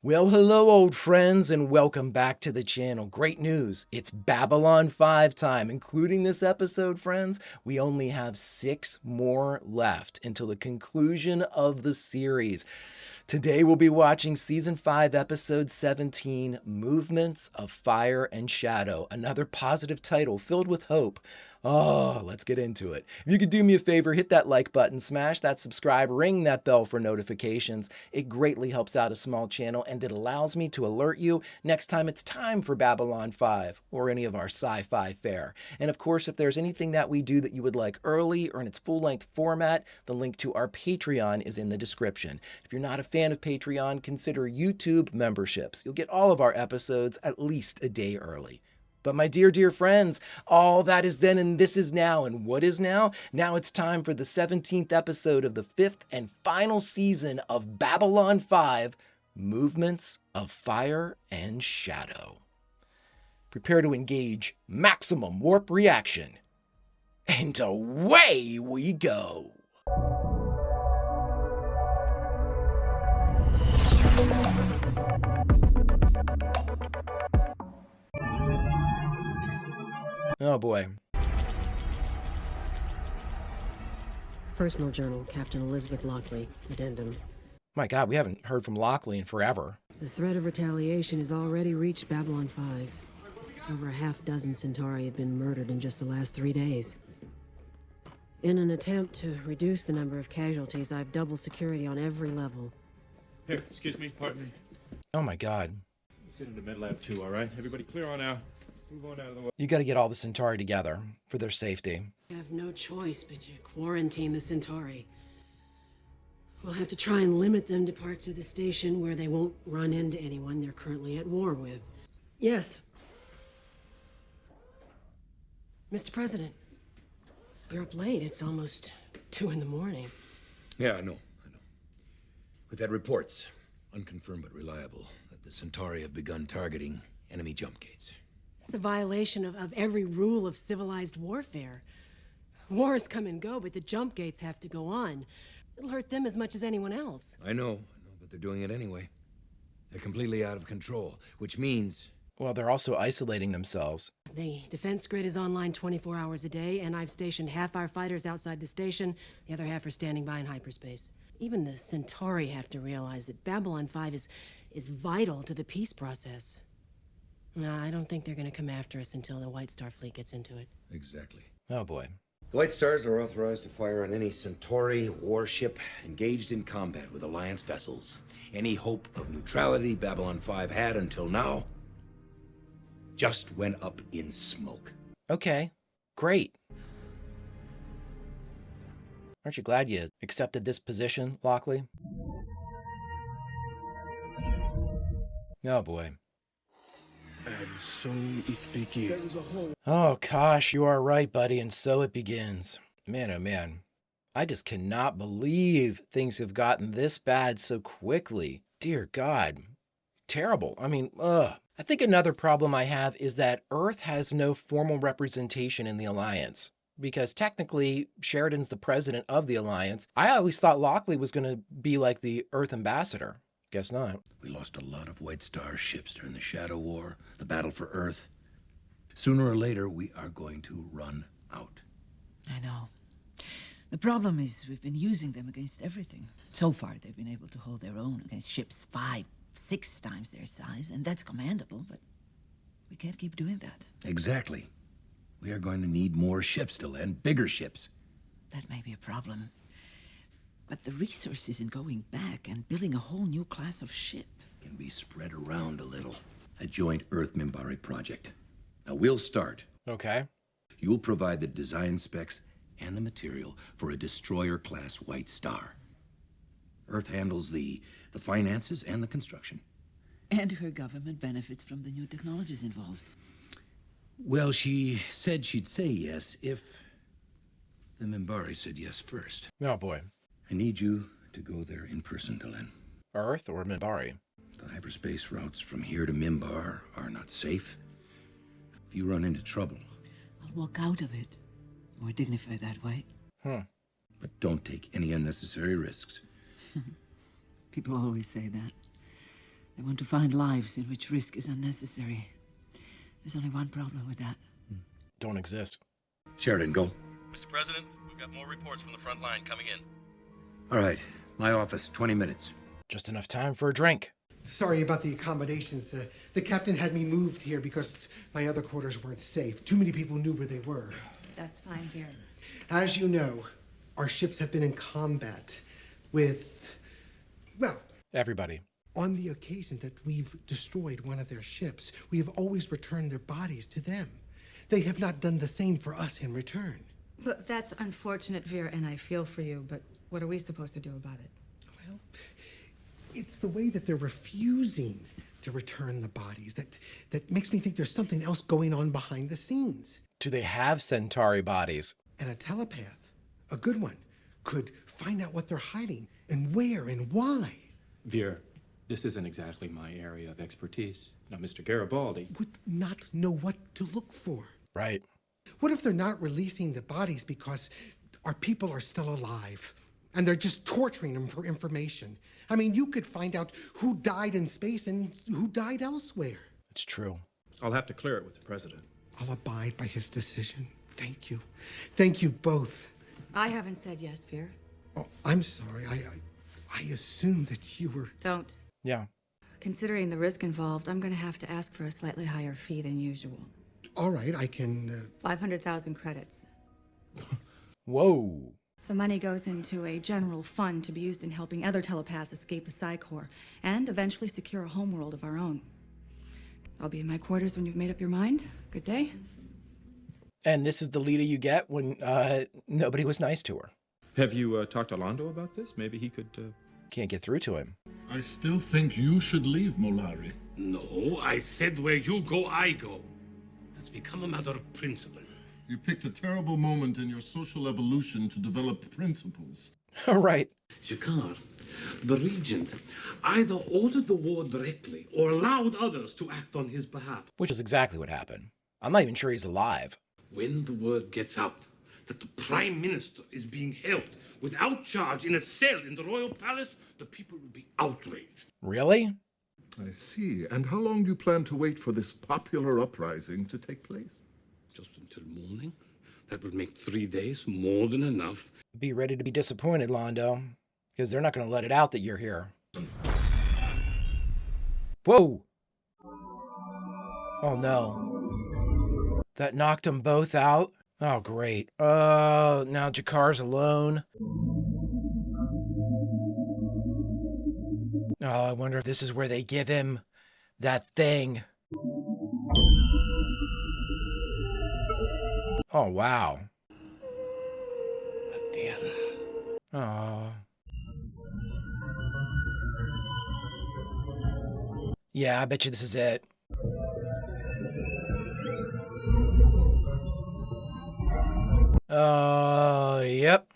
Well, hello, old friends, and welcome back to the channel. Great news, it's Babylon 5 time. Including this episode, friends, we only have 6 more left until the conclusion of the series. Today we'll be watching Season 5, Episode 17, Movements of Fire and Shadow. Another positive title filled with hope. Oh, let's get into it. If you could do me a favor, hit that like button, smash that subscribe, ring that bell for notifications. It greatly helps out a small channel, and it allows me to alert you next time it's time for Babylon 5 or any of our sci-fi fare. And of course, if there's anything that we do that you would like early or in its full-length format, the link to our Patreon is in the description. If you're not a fan of Patreon, consider YouTube memberships. You'll get all of our episodes at least a day early. But my dear friends, all that is then and this is now. And what is now? Now it's time for the 17th episode of the 5th and final season of Babylon 5, Movements of Fire and Shadow. Prepare to engage maximum warp reaction. And away we go. Oh boy. Personal Journal, Captain Elizabeth Lockley, Addendum. My God, we haven't heard from Lockley in forever. The threat of retaliation has already reached Babylon 5. Over a half dozen Centauri have been murdered in just the last 3 days. In an attempt to reduce the number of casualties, I've doubled security on every level. Here, excuse me, pardon me. Oh my God. Let's get into Med Lab 2, all right? Everybody clear on out. Move on out of the way. You got to get all the Centauri together for their safety. I have no choice but to quarantine the Centauri. We'll have to try and limit them to parts of the station where they won't run into anyone they're currently at war with. Yes. Mr. President, you're up late. It's almost 2 in the morning. Yeah, I know. We've had reports, unconfirmed but reliable, that the Centauri have begun targeting enemy jump gates. It's a violation of every rule of civilized warfare. Wars come and go, but the jump gates have to go on. It'll hurt them as much as anyone else. I know, but they're doing it anyway. They're completely out of control, which means... Well, they're also isolating themselves. The defense grid is online 24 hours a day, and I've stationed half our fighters outside the station. The other half are standing by in hyperspace. Even the Centauri have to realize that Babylon 5 is vital to the peace process. No, I don't think they're going to come after us until the White Star fleet gets into it. Exactly. Oh boy. The White Stars are authorized to fire on any Centauri warship engaged in combat with Alliance vessels. Any hope of neutrality Babylon 5 had until now just went up in smoke. Okay, great. Aren't you glad you accepted this position, Lockley? Oh boy. And so it begins. Oh gosh, you are right, buddy, and so it begins. Man, oh man. I just cannot believe things have gotten this bad so quickly. Dear God. Terrible. I mean, ugh. I think another problem I have is that Earth has no formal representation in the Alliance. Because technically, Sheridan's the president of the Alliance. I always thought Lockley was going to be like the Earth ambassador. Guess not. We lost a lot of White Star ships during the Shadow War, the battle for Earth. Sooner or later, we are going to run out. I know. The problem is we've been using them against everything. So far, they've been able to hold their own against ships 5, 6 times their size, and that's commendable, but we can't keep doing that. Exactly. We are going to need more ships to land, bigger ships. That may be a problem. But the resources in going back and building a whole new class of ship Can be spread around a little. A joint Earth-Minbari project. Now, we'll start. Okay. You'll provide the design specs and the material for a destroyer-class White Star. Earth handles the finances and the construction. And her government benefits from the new technologies involved. Well, she said she'd say yes if the Minbari said yes first. Oh boy. I need you to go there in person, Delenn. Earth or Minbari? The hyperspace routes from here to Minbar are not safe. If you run into trouble... I'll walk out of it. More dignified that way. But don't take any unnecessary risks. People always say that. They want to find lives in which risk is unnecessary. There's only one problem with that. Don't exist. Sheridan, go. Mr. President, we've got more reports from the front line coming in. All right. My office, 20 minutes. Just enough time for a drink. Sorry about the accommodations. The captain had me moved here because my other quarters weren't safe. Too many people knew where they were. That's fine here. As you know, our ships have been in combat with, well, Everybody. on the occasion that we've destroyed one of their ships, we have always returned their bodies to them. They have not done the same for us in return. But that's unfortunate, Veer, and I feel for you, but what are we supposed to do about it? Well, it's the way that they're refusing to return the bodies that makes me think there's something else going on behind the scenes. Do they have Centauri bodies? And a telepath, a good one, could find out what they're hiding and where and why. Veer, this isn't exactly my area of expertise. Now, Mr. Garibaldi... Would not know what to look for. Right. What if they're not releasing the bodies because our people are still alive and they're just torturing them for information? I mean, you could find out who died in space and who died elsewhere. It's true. I'll have to clear it with the president. I'll abide by his decision. Thank you. Thank you both. I haven't said yes, Veer. Oh, I'm sorry. I assumed that you were... Don't. Yeah. Considering the risk involved, I'm going to have to ask for a slightly higher fee than usual. All right, I can... 500,000 credits. Whoa. The money goes into a general fund to be used in helping other telepaths escape the Psi Corps and eventually secure a homeworld of our own. I'll be in my quarters when you've made up your mind. Good day. And this is the leader you get when nobody was nice to her. Have you talked to Londo about this? Maybe he could... Can't get through to him. I still think you should leave, Molari. No, I said where you go, I go. That's become a matter of principle. You picked a terrible moment in your social evolution to develop principles. Right. Shakar, the regent, either ordered the war directly or allowed others to act on his behalf. Which is exactly what happened. I'm not even sure he's alive. When the word gets out that the Prime Minister is being held without charge in a cell in the royal palace, the people will be outraged. Really? I see. And how long do you plan to wait for this popular uprising to take place? Just until morning. That will make 3 days more than enough. Be ready to be disappointed, Londo. Because they're not going to let it out that you're here. Whoa! Oh no. That knocked them both out? Oh great. Oh, now Jakar's alone. Oh, I wonder if this is where they give him that thing. Oh, wow. Oh. Yeah, I bet you this is it. Yep.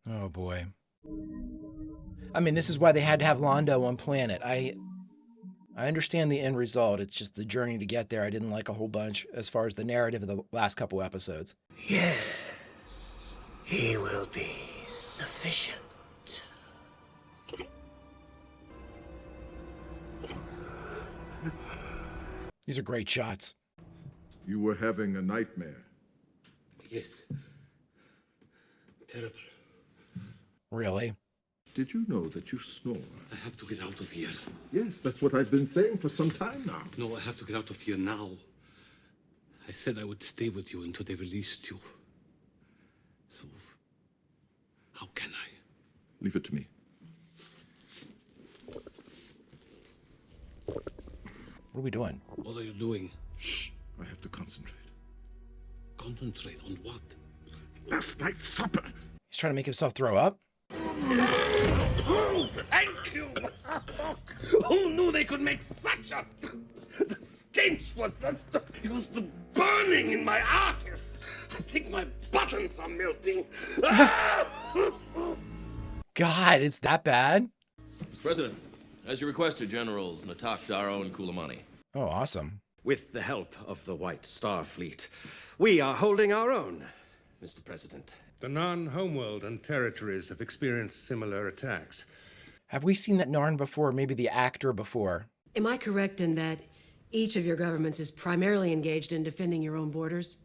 Oh boy. I mean, this is why they had to have Londo on planet. I understand the end result. It's just the journey to get there I didn't like a whole bunch as far as the narrative of the last couple episodes. Yes, he will be sufficient. These are great shots. You were having a nightmare. Yes. Terrible. Really? Did you know that you snore? I have to get out of here. Yes, that's what I've been saying for some time now. No, I have to get out of here now. I said I would stay with you until they released you. So, how can I? Leave it to me. What are we doing? What are you doing? Shh. I have to concentrate. Concentrate on what? Last night's supper. He's trying to make himself throw up? Oh, thank you! Who knew they could make such a... The stench was such a... It was the burning in my arcus. I think my buttons are melting. God, it's that bad? Mr. President, as you requested, Generals Natak, Darrow, and Kulamani. Oh, awesome. With the help of the White Star Fleet, we are holding our own, Mr. President. The non-homeworld and territories have experienced similar attacks. Have we seen that Narn before? Maybe the actor before? Am I correct in that each of your governments is primarily engaged in defending your own borders?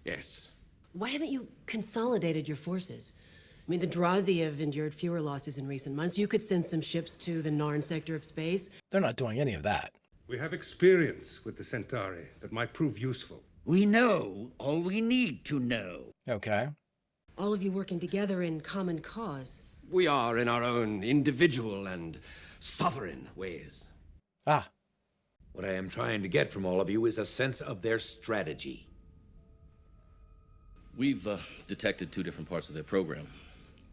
Yes. Why haven't you consolidated your forces? I mean, the Drazi have endured fewer losses in recent months. You could send some ships to the Narn sector of space. They're not doing any of that. We have experience with the Centauri that might prove useful. We know all we need to know. Okay. All of you working together in common cause. We are in our own individual and sovereign ways. Ah. What I am trying to get from all of you is a sense of their strategy. We've detected two different parts of their program.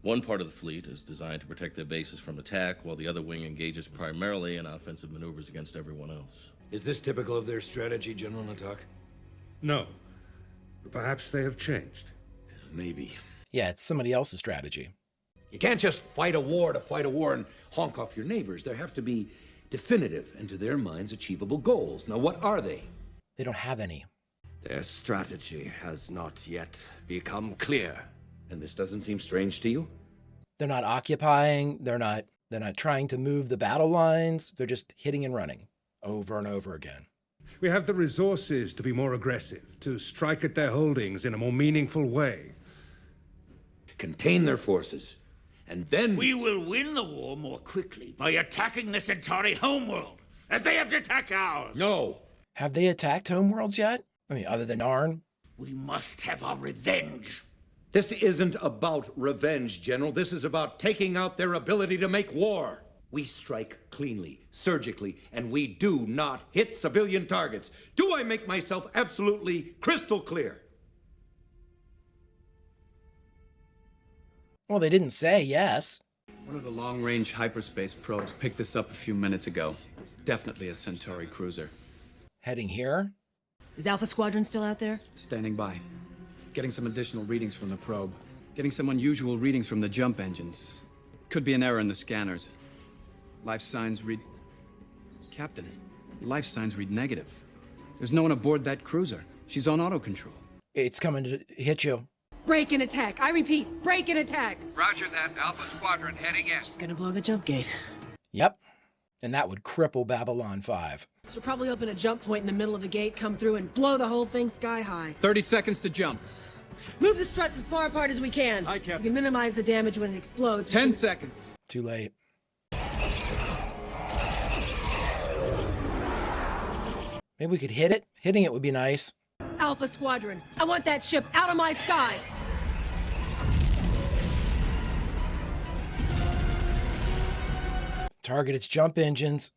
One part of the fleet is designed to protect their bases from attack, while the other wing engages primarily in offensive maneuvers against everyone else. Is this typical of their strategy, General Natak? No. But perhaps they have changed. Maybe. Yeah, it's somebody else's strategy. You can't just fight a war to fight a war and honk off your neighbors. There have to be definitive and, to their minds, achievable goals. Now, what are they? They don't have any. Their strategy has not yet become clear. And this doesn't seem strange to you? They're not occupying. They're not trying to move the battle lines. They're just hitting and running over and over again. We have the resources to be more aggressive, to strike at their holdings in a more meaningful way. Contain their forces, and then... We will win the war more quickly by attacking the Centauri homeworld, as they have to attack ours. No. Have they attacked homeworlds yet? I mean, other than Arn? We must have our revenge. This isn't about revenge, General. This is about taking out their ability to make war. We strike cleanly, surgically, and we do not hit civilian targets. Do I make myself absolutely crystal clear? Well, they didn't say yes. One of the long-range hyperspace probes picked this up a few minutes ago. It's definitely a Centauri cruiser. Heading here? Is Alpha Squadron still out there? Standing by. Getting some additional readings from the probe. Getting some unusual readings from the jump engines. Could be an error in the scanners. Life signs read... Captain, life signs read negative. There's no one aboard that cruiser. She's on auto-control. It's coming to hit you. Break and attack. I repeat, break and attack. Roger that. Alpha Squadron heading in. It's gonna blow the jump gate. Yep. And that would cripple Babylon 5. She'll probably open a jump point in the middle of the gate, come through, and blow the whole thing sky high. 30 seconds to jump. Move the struts as far apart as we can. Aye, Captain. We can minimize the damage when it explodes. 10 seconds. Too late. Maybe we could hit it. Hitting it would be nice. Alpha Squadron, I want that ship out of my sky. Target its jump engines.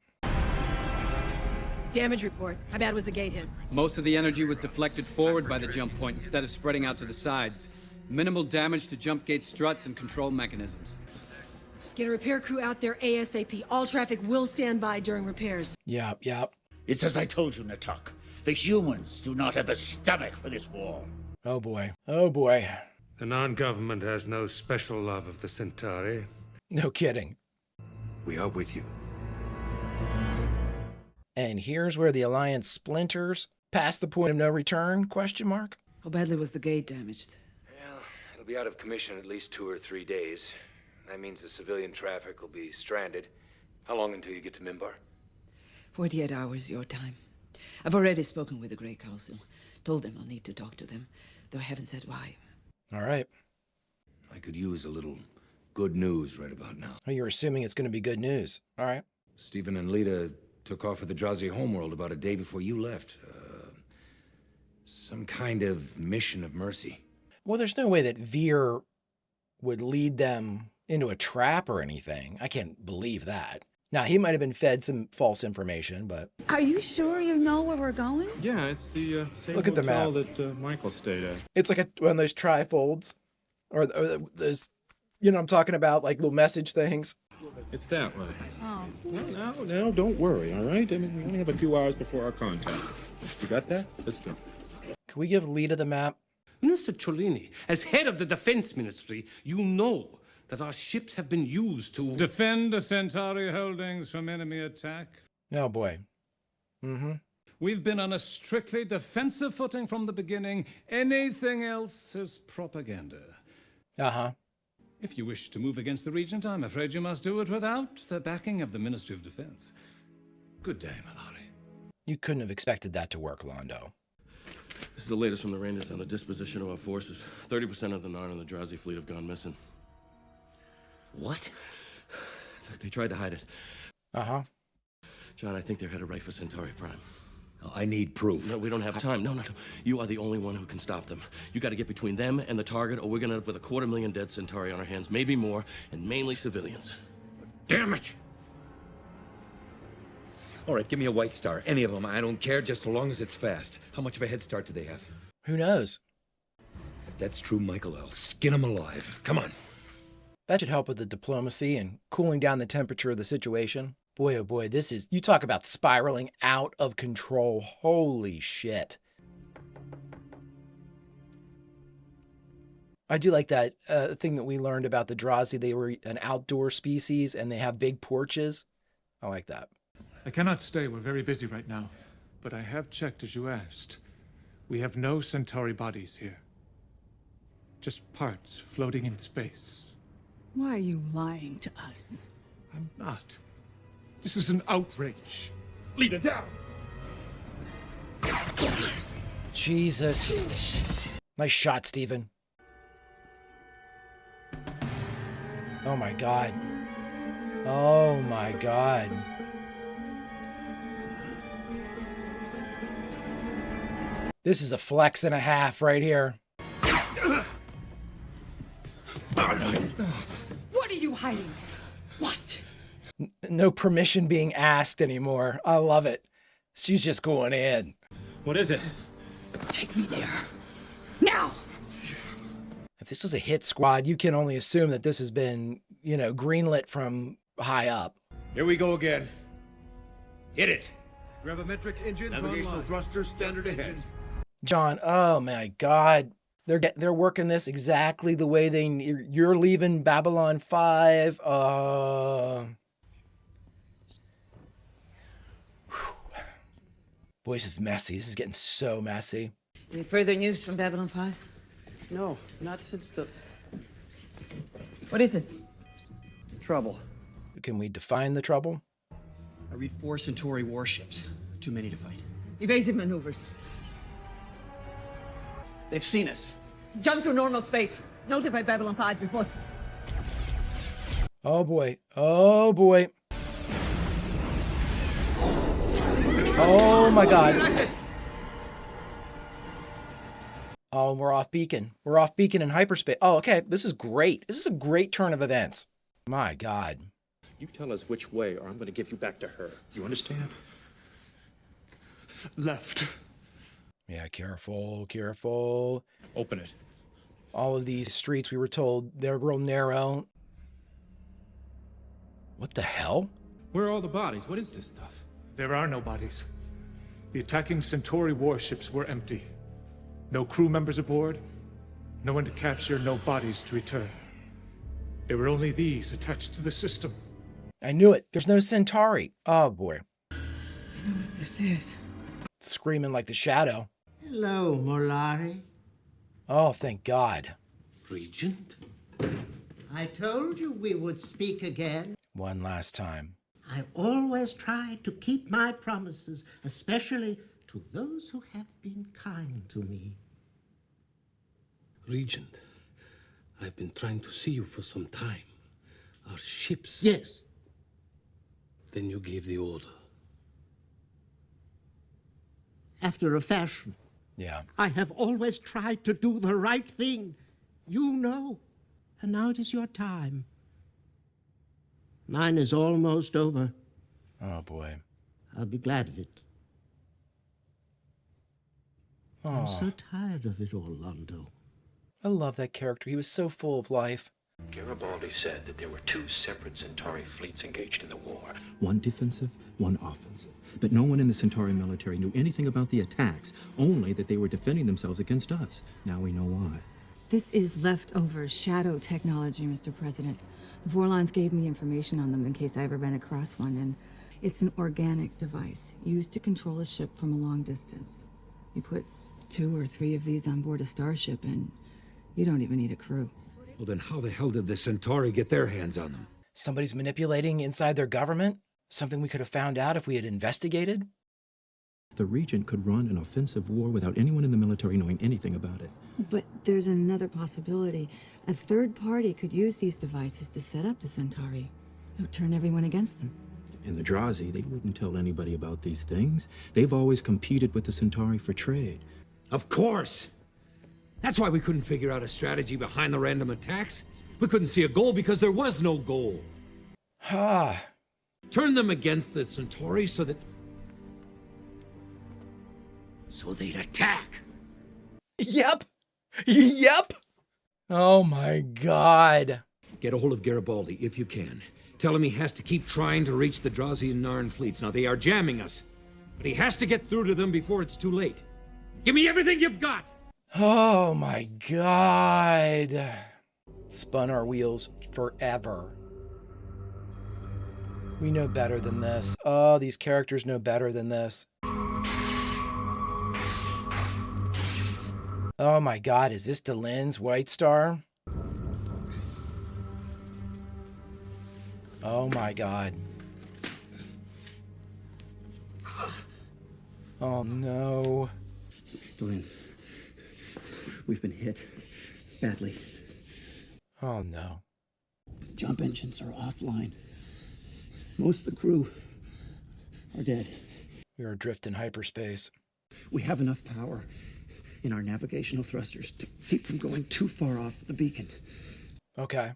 Damage report. How bad was the gate hit? Most of the energy was deflected forward by the jump point instead of spreading out to the sides. Minimal damage to jump gate struts and control mechanisms. Get a repair crew out there ASAP. All traffic will stand by during repairs. Yep. It's as I told you, Natak. The humans do not have the stomach for this war. Oh boy. The non-government has no special love of the Centauri. No kidding. We are with you. And here's where the Alliance splinters. Past the point of no return, question mark? How badly was the gate damaged? Well, it'll be out of commission at least 2 or 3 days. That means the civilian traffic will be stranded. How long until you get to Mimbar? 48 hours your time. I've already spoken with the Grey Council. Told them I'll need to talk to them, though I haven't said why. All right. I could use a little good news right about now. Oh, you're assuming it's going to be good news. All right. Stephen and Lita took off for the Drazi homeworld about a day before you left. Some kind of mission of mercy. Well, there's no way that Veer would lead them into a trap or anything. I can't believe that. Now, he might have been fed some false information, but... Are you sure you know where we're going? Yeah, it's the same Look at the hotel map. that Michael stayed at. It's like one of those trifolds. Or those, you know what I'm talking about, like little message things. It's that way. Oh. Now, don't worry, all right? I mean, we only have a few hours before our contact. You got that? Let's go. Can we give Lita the map? Minister Cholini, as head of the Defense Ministry, you know that our ships have been used to defend the Centauri holdings from enemy attack. Oh, boy. Mm-hmm. We've been on a strictly defensive footing from the beginning. Anything else is propaganda. Uh-huh. If you wish to move against the Regent, I'm afraid you must do it without the backing of the Ministry of Defense. Good day, Malari. You couldn't have expected that to work, Londo. This is the latest from the Rangers on the disposition of our forces. 30% of the Narn and the Drazi fleet have gone missing. What? They tried to hide it. Uh-huh. John, I think they're headed right for Centauri Prime. I need proof. No, we don't have time. No. You are the only one who can stop them. You got to get between them and the target, or we're going to end up with 250,000 dead Centauri on our hands, maybe more, and mainly civilians. Damn it! All right, give me a White Star. Any of them. I don't care, just so long as it's fast. How much of a head start do they have? Who knows? If that's true, Michael, I'll skin them alive. Come on. That should help with the diplomacy and cooling down the temperature of the situation. Boy, oh boy, this is... You talk about spiraling out of control. Holy shit. I do like that thing that we learned about the Drazi. They were an outdoor species, and they have big porches. I like that. I cannot stay. We're very busy right now. But I have checked as you asked. We have no Centauri bodies here. Just parts floating in space. Why are you lying to us? I'm not. This is an outrage. Lead it down! Jesus. Nice shot, Steven. Oh my god. Oh my god. This is a flex and a half right here. What are you hiding? What? No permission being asked anymore. I love it. She's just going in. What is it? Take me there. Now! If this was a hit squad, you can only assume that this has been, you know, greenlit from high up. Here we go again. Hit it. Gravimetric engines Navigational online. thrusters standard ahead. John, oh my god. They're working this exactly the way you're leaving Babylon 5. Boy, this is messy. This is getting so messy. Any further news from Babylon 5? No, not since the What is it? trouble. Can we define the trouble? I read 4 Centauri warships. Too many to fight. Evasive maneuvers. They've seen us. Jump to normal space. Notify Babylon 5 before... Oh boy. Oh boy. Oh my god. Oh, we're off beacon. We're off beacon in hyperspace. Oh, okay. This is great. This is a great turn of events. My god. You tell us which way, or I'm going to give you back to her. You understand? Left. Yeah, careful, careful. Open it. All of these streets, we were told, they're real narrow. What the hell? Where are all the bodies? What is this stuff? There are no bodies. The attacking Centauri warships were empty. No crew members aboard, no one to capture, no bodies to return. There were only these attached to the system. I knew it. There's no Centauri. Oh boy. I know what this is. Screaming like the shadow. Hello, Molari. Oh, thank God. Regent? I told you we would speak again. One last time. I always try to keep my promises, especially to those who have been kind to me. Regent, I've been trying to see you for some time. Our ships... Yes. Then you gave the order. After a fashion. Yeah. I have always tried to do the right thing. You know. And now it is your time. Mine is almost over. Oh, boy. I'll be glad of it. Oh. I'm so tired of it all, Londo. I love that character. He was so full of life. Garibaldi said that there were 2 separate Centauri fleets engaged in the war. One defensive, one offensive. But no one in the Centauri military knew anything about the attacks, only that they were defending themselves against us. Now we know why. This is leftover shadow technology, Mr. President. The Vorlons gave me information on them in case I ever ran across one, and it's an organic device used to control a ship from a long distance. You put 2 or 3 of these on board a starship, and you don't even need a crew. Well, then how the hell did the Centauri get their hands on them? Somebody's manipulating inside their government? Something we could have found out if we had investigated? The Regent could run an offensive war without anyone in the military knowing anything about it. But there's another possibility. A third party could use these devices to set up the Centauri. It would turn everyone against them. In the Drazi, they wouldn't tell anybody about these things. They've always competed with the Centauri for trade. Of course! That's why we couldn't figure out a strategy behind the random attacks. We couldn't see a goal because there was no goal. Ha! Turn them against the Centauri so they'd attack. Yep. Yep. Oh my God. Get a hold of Garibaldi if you can. Tell him he has to keep trying to reach the Drazi and Narn fleets. Now, they are jamming us, but he has to get through to them before it's too late. Give me everything you've got! Oh my God. Spun our wheels forever. We know better than this. Oh, these characters know better than this. Oh my God, is this Delen's White Star? Oh my God. Oh no. Delenn, we've been hit badly. Oh no. The jump engines are offline. Most of the crew are dead. We are adrift in hyperspace. We have enough power in our navigational thrusters to keep from going too far off the beacon. Okay.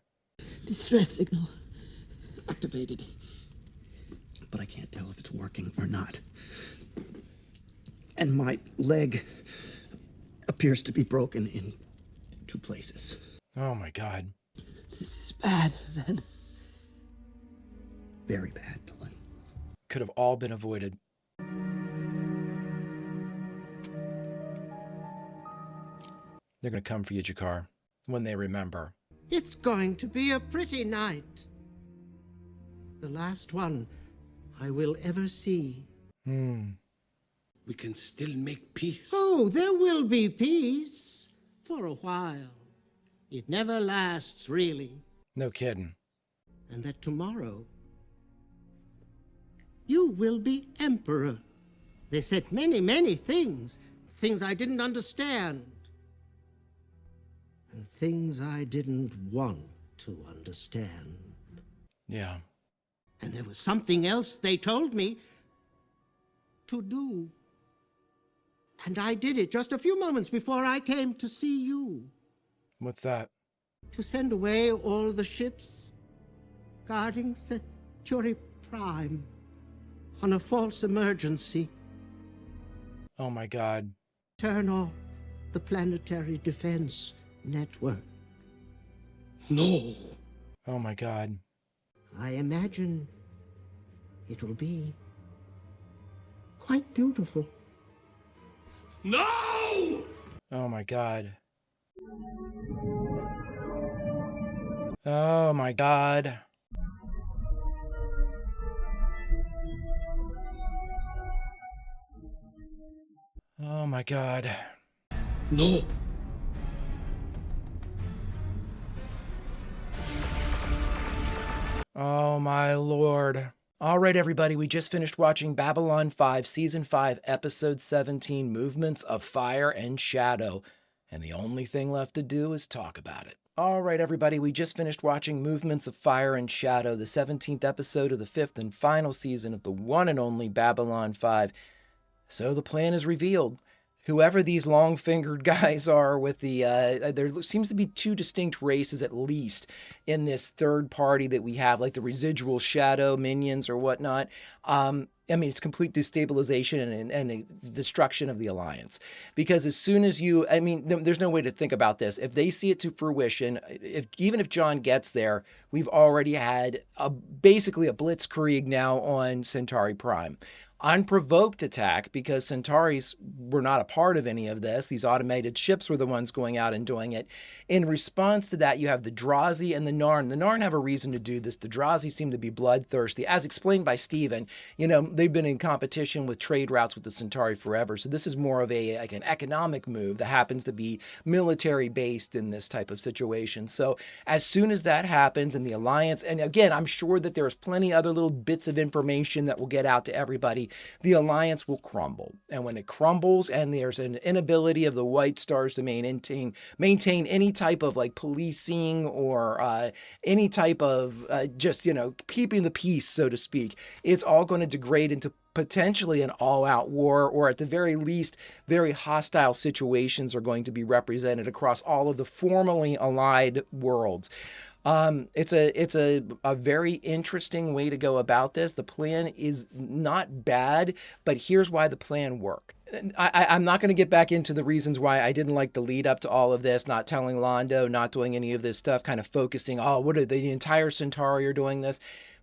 Distress signal activated. But I can't tell if it's working or not. And my leg appears to be broken in 2 places. Oh my God. This is bad, then. Very bad, Delenn. Could have all been avoided. They're going to come for you, Jakar, when they remember. It's going to be a pretty night. The last one I will ever see. We can still make peace. Oh, there will be peace. For a while. It never lasts, really. No kidding. And that tomorrow, you will be emperor. They said many, many things. Things I didn't understand. And things I didn't want to understand. Yeah. And there was something else they told me to do. And I did it just a few moments before I came to see you. What's that? To send away all the ships guarding Centauri Prime on a false emergency. Oh my God. Turn off the planetary defense network. No. Oh my God. I imagine it will be quite beautiful. No! Oh my God. Oh my God. Oh my God. No. Oh my Lord. All right, everybody, we just finished watching Babylon 5, Season 5, Episode 17, Movements of Fire and Shadow. And the only thing left to do is talk about it. All right, everybody, we just finished watching Movements of Fire and Shadow, the 17th episode of the 5th and final season of the one and only Babylon 5. So the plan is revealed. Whoever these long-fingered guys are with the, there seems to be 2 distinct races at least in this third party that we have, like the residual shadow minions or whatnot. I mean, it's complete destabilization and destruction of the Alliance. Because as soon as you, I mean, there's no way to think about this. If they see it to fruition, even if John gets there, we've already had basically a blitzkrieg now on Centauri Prime. unprovoked attack because Centauris were not a part of any of this. These automated ships were the ones going out and doing it. In response to that, you have the Drazi and the Narn. The Narn have a reason to do this. The Drazi seem to be bloodthirsty. As explained by Steven, they've been in competition with trade routes with the Centauri forever. So this is more of an economic move that happens to be military based in this type of situation. So as soon as that happens and the Alliance, and again, I'm sure that there's plenty other little bits of information that will get out to everybody, the Alliance will crumble. And when it crumbles and there's an inability of the White Stars to maintain any type of policing or any type of keeping the peace, so to speak, it's all going to degrade into potentially an all-out war, or at the very least, very hostile situations are going to be represented across all of the formerly allied worlds. It's a very interesting way to go about this. The plan is not bad, but here's why the plan worked. I'm not going to get back into the reasons why I didn't like the lead up to all of this, not telling Londo, not doing any of this stuff, kind of focusing, what are the entire Centauri are doing this.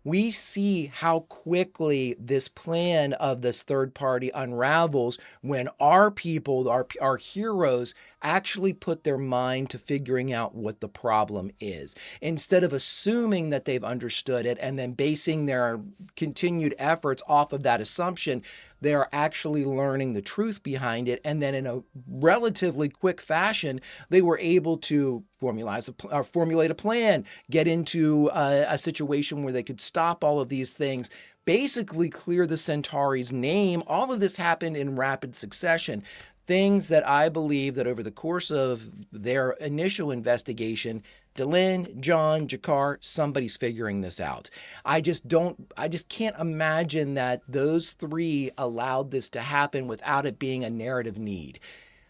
We see how quickly this plan of this third party unravels when our people, our heroes, actually put their mind to figuring out what the problem is. Instead of assuming that they've understood it and then basing their continued efforts off of that assumption, they are actually learning the truth behind it. And then in a relatively quick fashion, they were able to formulate a plan, get into a situation where they could stop all of these things, basically clear the Centauri's name. All of this happened in rapid succession. Things that I believe that over the course of their initial investigation, Delenn, John, G'Kar, somebody's figuring this out. I just can't imagine that those three allowed this to happen without it being a narrative need.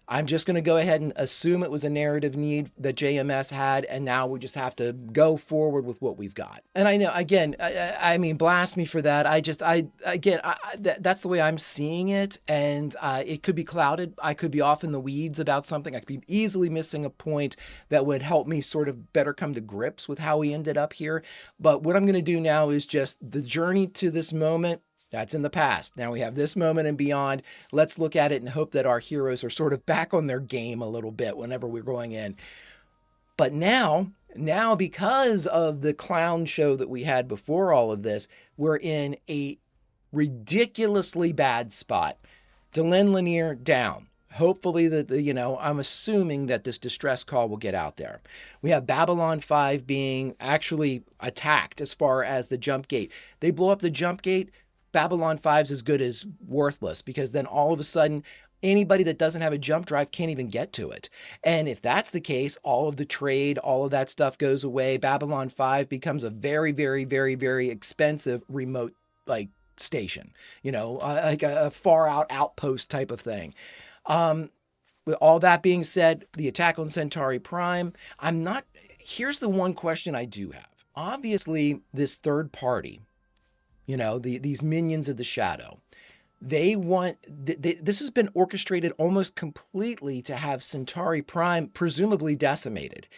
I'm just going to go ahead and assume it was a narrative need that JMS had, and now we just have to go forward with what we've got. And I know, again, I mean, blast me for that. That's the way I'm seeing it, and it could be clouded. I could be off in the weeds about something. I could be easily missing a point that would help me sort of better come to grips with how we ended up here. But what I'm going to do now is just the journey to this moment. That's in the past. Now we have this moment and beyond. Let's look at it and hope that our heroes are sort of back on their game a little bit whenever we're going in. But now because of the clown show that we had before all of this, we're in a ridiculously bad spot. Delenn Lanier down. Hopefully I'm assuming that this distress call will get out there. We have Babylon 5 being actually attacked as far as the jump gate. They blow up the jump gate. Babylon 5's as good as worthless, because then all of a sudden, anybody that doesn't have a jump drive can't even get to it. And if that's the case, all of the trade, all of that stuff goes away. Babylon 5 becomes a very, very, very, very expensive remote station, like a far out outpost type of thing. With all that being said, the attack on Centauri Prime, here's the one question I do have. Obviously, this third party, these minions of the shadow, this has been orchestrated almost completely to have Centauri Prime presumably decimated.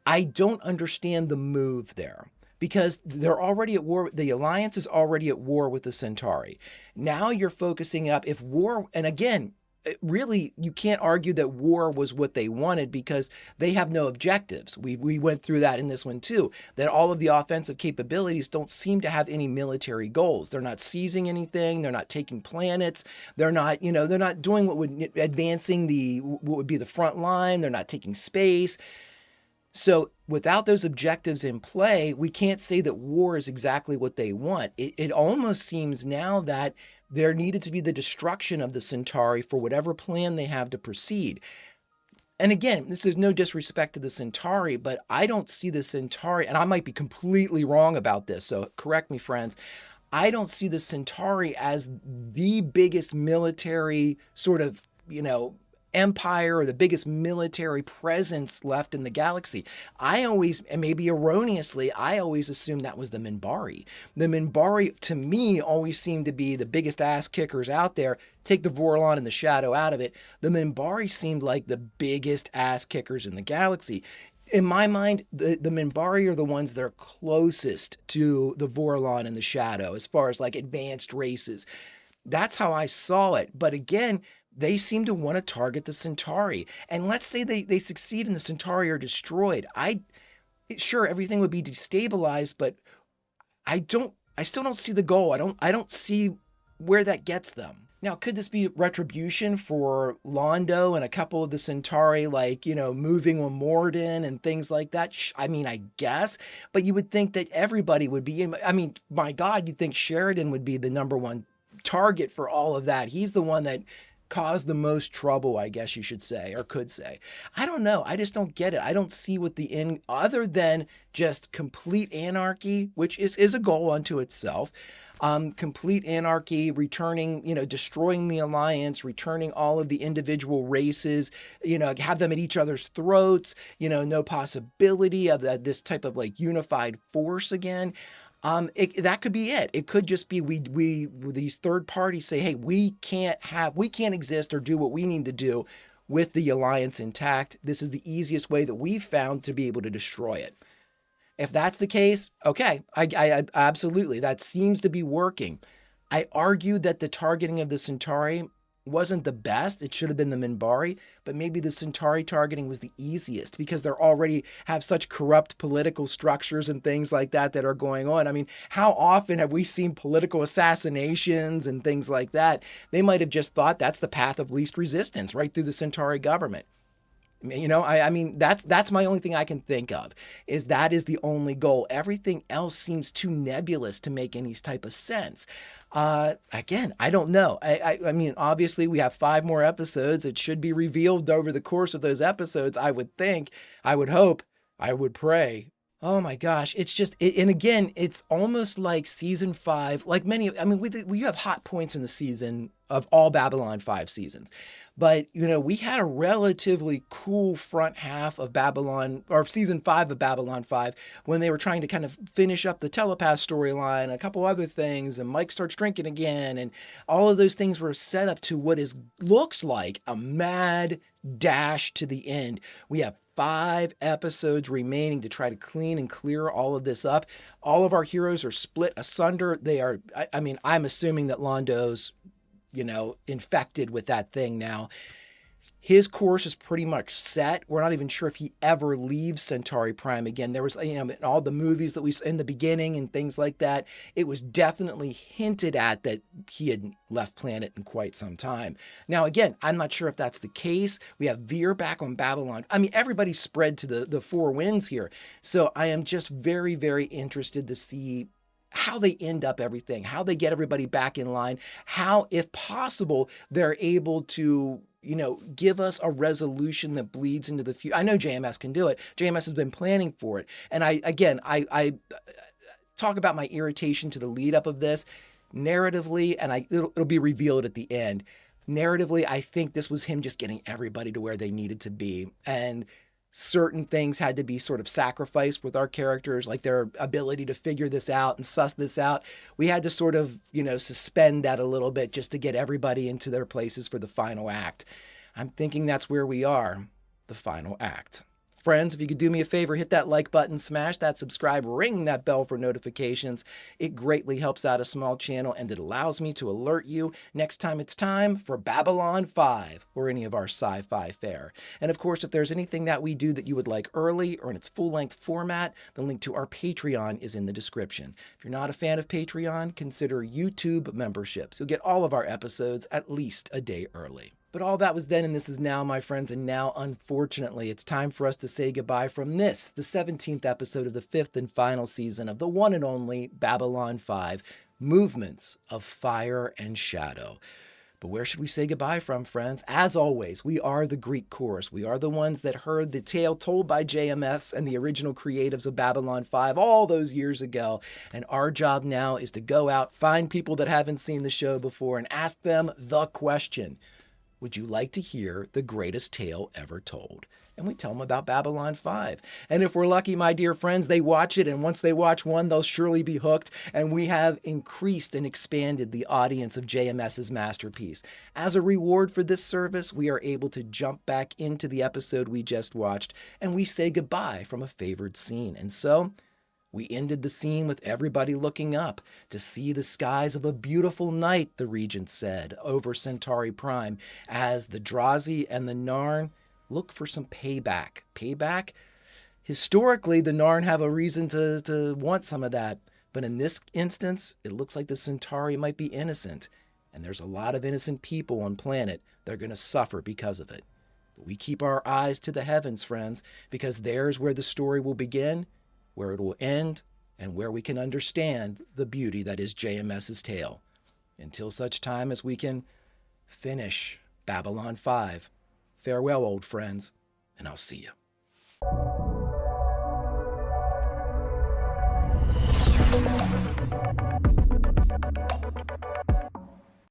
I don't understand the move there, because they're already at war. The Alliance is already at war with the Centauri. Now you're focusing up if war, and again, really, you can't argue that war was what they wanted, because they have no objectives. We went through that in this one too, that all of the offensive capabilities don't seem to have any military goals. They're not seizing anything. They're not taking planets. They're not doing what would be the front line. They're not taking space. So without those objectives in play, we can't say that war is exactly what they want. It almost seems now that there needed to be the destruction of the Centauri for whatever plan they have to proceed. And again, this is no disrespect to the Centauri, but I don't see the Centauri, and I might be completely wrong about this, so correct me, friends. I don't see the Centauri as the biggest military sort of, empire or the biggest military presence left in the galaxy. I always, and maybe erroneously, assumed that was the Minbari. The Minbari, to me, always seemed to be the biggest ass kickers out there. Take the Vorlon and the Shadow out of it. The Minbari seemed like the biggest ass kickers in the galaxy. in my mind, the Minbari are the ones that are closest to the Vorlon and the Shadow as far as like advanced races. That's how I saw it. But again, they seem to want to target the Centauri. And let's say they succeed and the Centauri are destroyed. Sure, everything would be destabilized, but I still don't see the goal. I don't see where that gets them. Now, could this be retribution for Londo and a couple of the Centauri, like, moving on Morden and things like that? I mean, I guess, but you would think that everybody would be, I mean, my God, you'd think Sheridan would be the number one target for all of that. He's the one that caused the most trouble, I guess you should say, or could say. I don't know. I just don't get it. I don't see what the end, other than just complete anarchy, which is a goal unto itself. Complete anarchy, returning, destroying the alliance, returning all of the individual races, have them at each other's throats, no possibility of this type of like unified force again. That could be it. It could just be we these third parties say, hey, we can't exist or do what we need to do with the alliance intact. This is the easiest way that we've found to be able to destroy it. If that's the case, okay, I absolutely, that seems to be working. I argued that the targeting of the Centauri wasn't the best. It should have been the Minbari, but maybe the Centauri targeting was the easiest because they already have such corrupt political structures and things like that are going on. I mean, how often have we seen political assassinations and things like that? They might have just thought that's the path of least resistance right through the Centauri government. I mean, that's my only thing I can think of, is that is the only goal. Everything else seems too nebulous to make any type of sense. Again, I don't know. I mean, obviously we have 5 more episodes. It should be revealed over the course of those episodes, I would think, I would hope, I would pray. Oh my gosh, it's just, and again, it's almost like season 5, like we have hot points in the season of all Babylon 5 seasons. But, we had a relatively cool front half of Babylon, or season 5 of Babylon 5, when they were trying to kind of finish up the telepath storyline, a couple other things, and Mike starts drinking again, and all of those things were set up to what looks like a mad dash to the end. We have 5 episodes remaining to try to clean and clear all of this up. All of our heroes are split asunder. They are, I'm assuming that Londo's, infected with that thing now. His course is pretty much set. We're not even sure if he ever leaves Centauri Prime again. There was, in all the movies that we saw in the beginning and things like that, it was definitely hinted at that he had left planet in quite some time. Now, again, I'm not sure if that's the case. We have Veer back on Babylon. I mean, everybody's spread to the 4 winds here. So I am just very, very interested to see how they end up everything, how they get everybody back in line, how, if possible, they're able to, give us a resolution that bleeds into the future. I know JMS can do it. JMS has been planning for it. And I talk about my irritation to the lead up of this narratively, and it'll be revealed at the end. Narratively, I think this was him just getting everybody to where they needed to be. And certain things had to be sort of sacrificed with our characters, like their ability to figure this out and suss this out. We had to sort of, suspend that a little bit just to get everybody into their places for the final act. I'm thinking that's where we are, the final act. Friends, if you could do me a favor, hit that like button, smash that subscribe, ring that bell for notifications. It greatly helps out a small channel, and it allows me to alert you next time it's time for Babylon 5 or any of our sci-fi fare. And of course, if there's anything that we do that you would like early or in its full-length format, the link to our Patreon is in the description. If you're not a fan of Patreon, consider YouTube memberships. You'll get all of our episodes at least a day early. But all that was then and this is now, my friends, and now, unfortunately, it's time for us to say goodbye from this, the 17th episode of the 5th and final season of the one and only Babylon 5, Movements of Fire and Shadow. But where should we say goodbye from, friends? As always, we are the Greek chorus. We are the ones that heard the tale told by JMS and the original creatives of Babylon 5 all those years ago. And our job now is to go out, find people that haven't seen the show before, and ask them the question. would you like to hear the greatest tale ever told? And we tell them about Babylon 5. And if we're lucky, my dear friends, they watch it. And once they watch one, they'll surely be hooked. And we have increased and expanded the audience of JMS's masterpiece. As a reward for this service, we are able to jump back into the episode we just watched, and we say goodbye from a favored scene. And so we ended the scene with everybody looking up to see the skies of a beautiful night, the Regent said, over Centauri Prime, as the Drazi and the Narn look for some payback. Payback? Historically, the Narn have a reason to want some of that. But in this instance, it looks like the Centauri might be innocent. And there's a lot of innocent people on planet that are going to suffer because of it. But we keep our eyes to the heavens, friends, because there's where the story will begin, where it will end, and where we can understand the beauty that is JMS's tale. Until such time as we can finish Babylon 5. Farewell, old friends, and I'll see you.